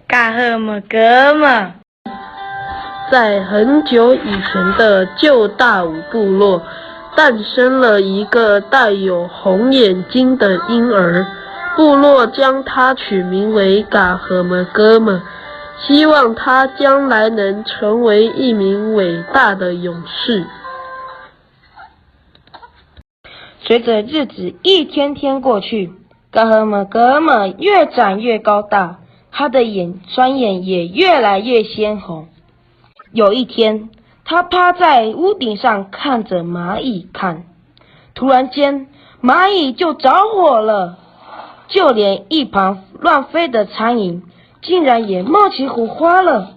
嘎赫么哥们，在很久以前的旧大武部落，诞生了一个带有红眼睛的婴儿，部落将他取名为嘎赫么哥们，希望他将来能成为一名伟大的勇士。随着日子一天天过去，嘎赫么哥们越长越高大，他的双眼也越来越鲜红。有一天，他趴在屋顶上看着蚂蚁看，突然间蚂蚁就着火了，就连一旁乱飞的苍蝇竟然也冒起火花了。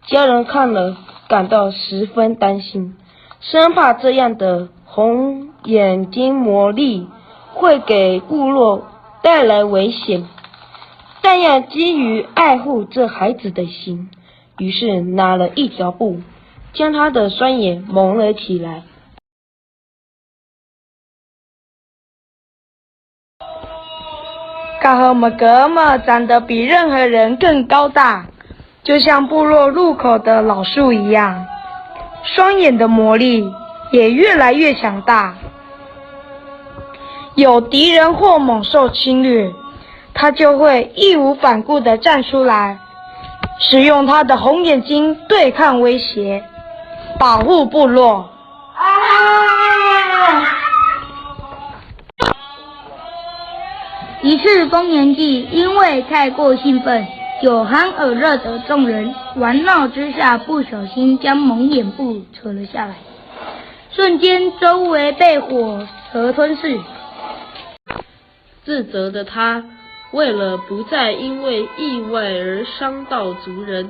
家人看了感到十分担心，生怕这样的红眼睛魔力会给部落带来危险，但要基于爱护这孩子的心，于是拿了一条布将他的双眼蒙了起来。嘎赫么哥们长得比任何人更高大，就像部落入口的老树一样，双眼的魔力也越来越强大。有敌人或猛兽侵略，他就会义无反顾地站出来，使用他的红眼睛对抗威胁，保护部落。一次丰年祭，因为太过兴奋，酒酣耳热的众人玩闹之下，不小心将蒙眼布扯了下来，瞬间周围被火蛇吞噬。自责的他，为了不再因为意外而伤到族人，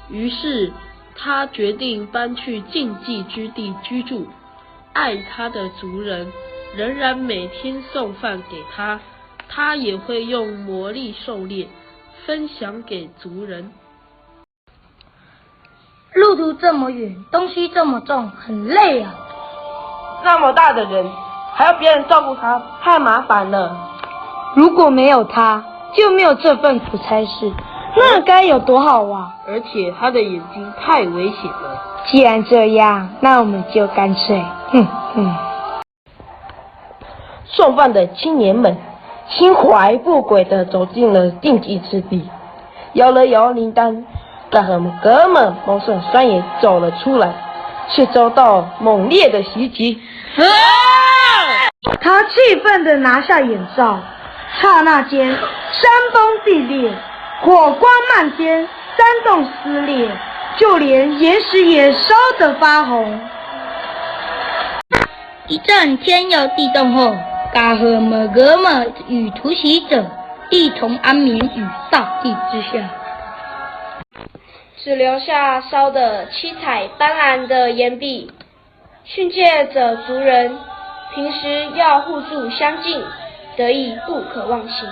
于是他决定搬去禁忌之地居住。爱他的族人仍然每天送饭给他，他也会用魔力狩猎，分享给族人。路途这么远，东西这么重，很累啊！那么大的人，还要别人照顾他，太麻烦了。如果没有他，就没有这份苦差事，那该有多好啊！而且他的眼睛太危险了。既然这样，那我们就干脆，送饭的青年们心怀不轨地走进了禁忌之地，摇了摇铃铛，嘎赫么哥们蒙上双眼走了出来，却遭到猛烈的袭击。他气愤地拿下眼罩，刹那间山崩地裂，火光漫天，山洞撕裂，就连岩石也烧得发红。一阵天摇地动后，嘎赫么哥们与突袭者一同安眠于大地之下，只留下烧得七彩斑斓的岩壁。训诫者族人平时要互助相敬，得以不可忘形。